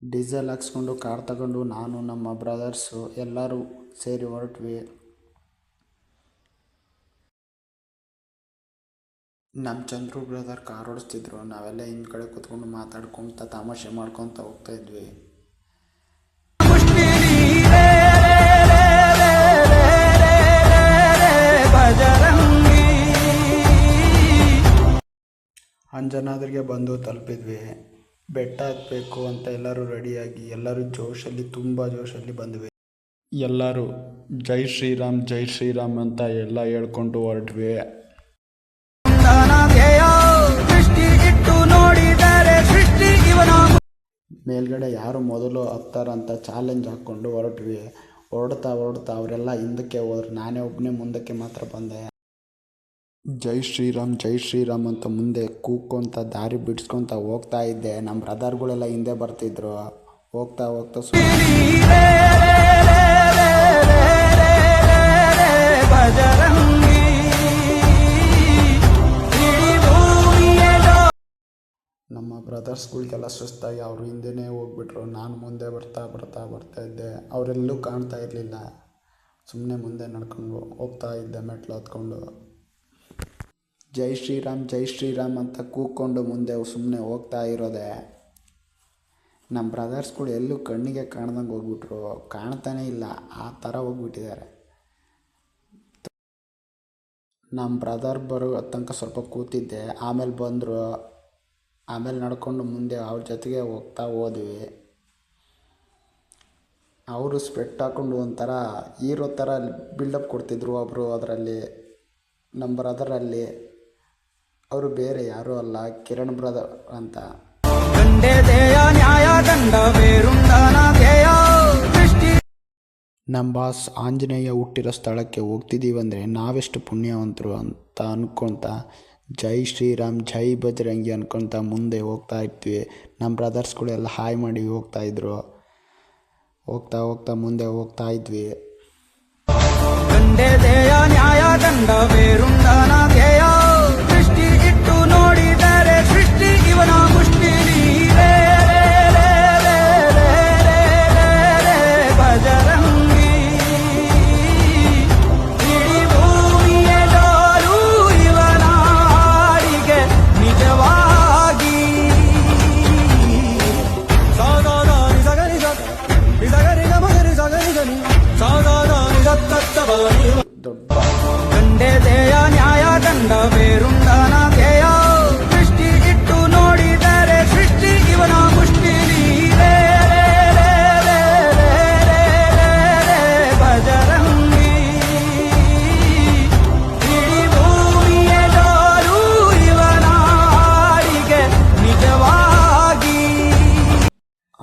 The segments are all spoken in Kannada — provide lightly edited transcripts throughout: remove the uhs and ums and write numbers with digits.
ಡೀಸೆಲ್ ಹಾಕ್ಸ್ಕೊಂಡು ಕಾರ್ ತಗೊಂಡು ನಾನು ನಮ್ಮ ಬ್ರದರ್ಸು ಎಲ್ಲರೂ ಸೇರಿ ಹೊರಟ್ವಿ. ನಮ್ಮ ಚಂದ್ರು ಬ್ರದರ್ ಕಾರ್ ಓಡಿಸ್ತಿದ್ರು. ನಾವೆಲ್ಲ ಹಿಂದ್ಗಡೆ ಕೂತ್ಕೊಂಡು ಮಾತಾಡ್ಕೊತ ತಮಾಷೆ ಮಾಡ್ಕೊತ ಹೋಗ್ತಾ ಇದ್ವಿ. ಅಂಜನಾದ್ರಿಗೆ ಬಂದು ತಲುಪಿದ್ವಿ. ಬೆಟ್ಟ ಹತ್ತಬೇಕು ಅಂತ ಎಲ್ಲರೂ ರೆಡಿಯಾಗಿ ಎಲ್ಲರೂ ತುಂಬ ಜೋಶಲ್ಲಿ ಬಂದ್ವಿ. ಎಲ್ಲರೂ ಜೈ ಶ್ರೀರಾಮ್ ಅಂತ ಎಲ್ಲ ಹೇಳ್ಕೊಂಡು ಹೊರಟ್ವಿ. ಮೇಲ್ಗಡೆ ಯಾರು ಮೊದಲು ಹತ್ತಾರಂತ ಚಾಲೆಂಜ್ ಹಾಕ್ಕೊಂಡು ಹೊರಟ್ವಿ. ಹೊರಡ್ತಾ ಅವರೆಲ್ಲ ಹಿಂದಕ್ಕೆ ಹೋದ್ರು. ನಾನೇ ಒಬ್ಬನೇ ಮುಂದಕ್ಕೆ ಮಾತ್ರ ಬಂದೆ. ಜೈ ಶ್ರೀರಾಮ್ ಅಂತ ಮುಂದೆ ಕೂಗ್ಕೊಂತ ದಾರಿ ಬಿಡಿಸ್ಕೊತ ಹೋಗ್ತಾ ಇದ್ದೆ. ನಮ್ಮ ಬ್ರದರ್ಗಳೆಲ್ಲ ಹಿಂದೆ ಬರ್ತಿದ್ರು. ಹೋಗ್ತಾ ನಮ್ಮ ಬ್ರದರ್ಸ್ಗಳಿಗೆಲ್ಲ ಸುಸ್ತಾಗಿ ಅವರು ಹಿಂದೆನೇ ಹೋಗ್ಬಿಟ್ರು. ನಾನು ಮುಂದೆ ಬರ್ತಾ ಇದ್ದೆ. ಅವರೆಲ್ಲೂ ಕಾಣ್ತಾ ಇರಲಿಲ್ಲ. ಸುಮ್ಮನೆ ಮುಂದೆ ನಡ್ಕೊಂಡು ಹೋಗ್ತಾ ಇದ್ದೆ ಮೆಟ್ಲು ಹತ್ಕೊಂಡು. ಜೈ ಶ್ರೀರಾಮ್ ಅಂತ ಕೂಗ್ಕೊಂಡು ಮುಂದೆ ಸುಮ್ಮನೆ ಹೋಗ್ತಾ ಇರೋದೆ. ನಮ್ಮ ಬ್ರದರ್ಸ್ಗಳು ಎಲ್ಲೂ ಕಣ್ಣಿಗೆ ಕಾಣ್ದಂಗೆ ಹೋಗ್ಬಿಟ್ರು. ಕಾಣ್ತಾನೇ ಇಲ್ಲ, ಆ ಥರ ಹೋಗ್ಬಿಟ್ಟಿದ್ದಾರೆ. ನಮ್ಮ ಬ್ರದರ್ ಬರೋ ತನಕ ಸ್ವಲ್ಪ ಕೂತಿದ್ದೆ. ಆಮೇಲೆ ಬಂದರು. ಆಮೇಲೆ ನಡ್ಕೊಂಡು ಮುಂದೆ ಅವ್ರ ಜೊತೆಗೆ ಹೋಗ್ತಾ ಹೋದ್ವಿ. ಅವರು ಸ್ಪೆಟ್ ಹಾಕ್ಕೊಂಡು ಒಂಥರ ಹೀರೋ ಥರ ಬಿಲ್ಡಪ್ ಕೊಡ್ತಿದ್ರು. ಒಬ್ಬರು ಅದರಲ್ಲಿ ನಮ್ಮ ಬ್ರದರಲ್ಲಿ. ಅವರು ಬೇರೆ ಯಾರೂ ಅಲ್ಲ, ಕಿರಣ್ ಬ್ರದರ್ ಅಂತ. ನಮ್ಮ ಬಾಸ್ ಆಂಜನೇಯ ಹುಟ್ಟಿರೋ ಸ್ಥಳಕ್ಕೆ ಹೋಗ್ತಿದ್ದೀವಂದರೆ ನಾವೆಷ್ಟು ಪುಣ್ಯವಂತರು ಅಂತ ಅನ್ಕೊತ ಜೈ ಶ್ರೀರಾಮ್ ಜೈ ಬಜರಂಗಿ ಅನ್ಕೊತ ಮುಂದೆ ಹೋಗ್ತಾ ಇದ್ವಿ. ನಮ್ಮ ಬ್ರದರ್ಸ್ಗಳೆಲ್ಲ ಹಾಯ್ ಮಾಡಿ ಹೋಗ್ತಾಯಿದ್ರು. ಹೋಗ್ತಾ ಮುಂದೆ ಹೋಗ್ತಾ ಇದ್ವಿ.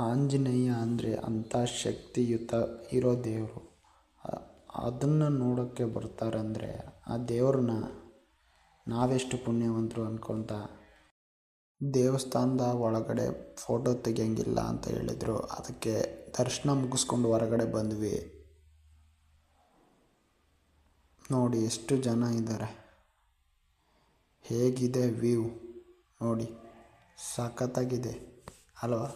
ಆಂಜನೇಯ ಅಂದರೆ ಅಂಥ ಶಕ್ತಿಯುತ ಇರೋ ದೇವರು. ಅದನ್ನು ನೋಡೋಕ್ಕೆ ಬರ್ತಾರಂದರೆ ಆ ದೇವ್ರನ್ನ ನಾವೆಷ್ಟು ಪುಣ್ಯವಂತರು ಅಂದ್ಕೊತ ದೇವಸ್ಥಾನದ ಒಳಗಡೆ ಫೋಟೋ ತೆಗಿಯಂಗಿಲ್ಲ ಅಂತ ಹೇಳಿದರು. ಅದಕ್ಕೆ ದರ್ಶನ ಮುಗಿಸ್ಕೊಂಡು ಹೊರಗಡೆ ಬಂದ್ವಿ. ನೋಡಿ ಎಷ್ಟು ಜನ ಇದ್ದಾರೆ, ಹೇಗಿದೆ ವ್ಯೂ ನೋಡಿ, ಸಖತ್ತಾಗಿದೆ ಅಲ್ವಾ.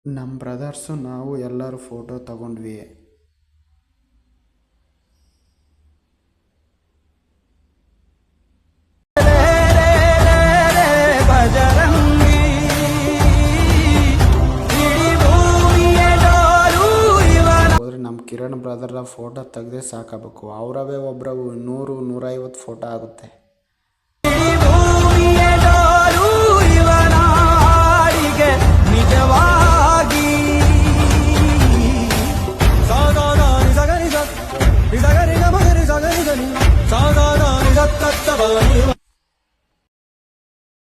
ನಮ್ಮ ಬ್ರದರ್ಸು ನಾವು ಎಲ್ಲರೂ ಫೋಟೋ ತಗೊಂಡ್ವಿ. ಹೋದ್ರೆ ನಮ್ಮ ಕಿರಣ್ ಬ್ರದರ ಫೋಟೋ ತೆಗೆದೇ ಸಾಕಾಗಬೇಕು. ಅವರವೇ ಒಬ್ಬರು 100-150 ಫೋಟೋ ಆಗುತ್ತೆ.